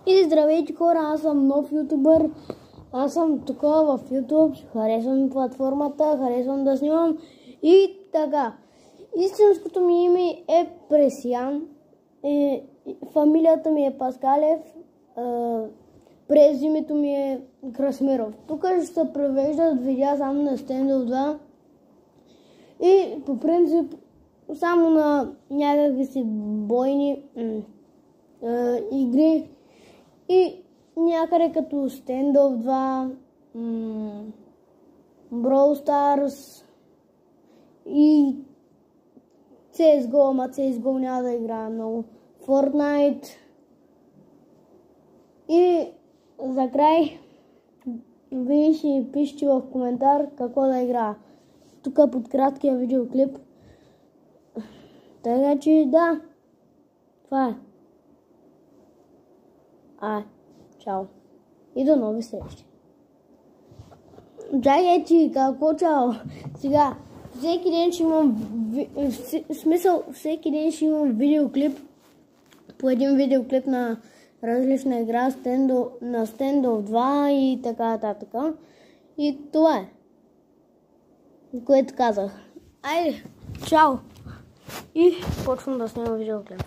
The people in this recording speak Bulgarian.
И здравейте хора, аз съм нов ютубър. Аз съм тук в YouTube, харесвам ми платформата, харесвам да снимам и така. Истинското ми име е Пресиян, фамилията ми е Паскалев, през името ми е Красмиров. Тук ще се превеждат видеа само на Standoff 2 и по принцип само на някакви си бойни игри и някъде като Standoff 2, Brawl Stars и CSGO, ама CSGO няма да играя много, Fortnite. И за край вие ще пишете в коментар какво да играя. Тук под краткия видеоклип. Така че да, това е. Чао. И до нови срещи. Чакайте, какво чао? Сега, всеки ден ще имам всеки ден ще имам видеоклип, по един видеоклип на различна игра на Standoff 2 и така нататък. И това е, което казах. Айде, чао! И почвам да снимам видеоклип.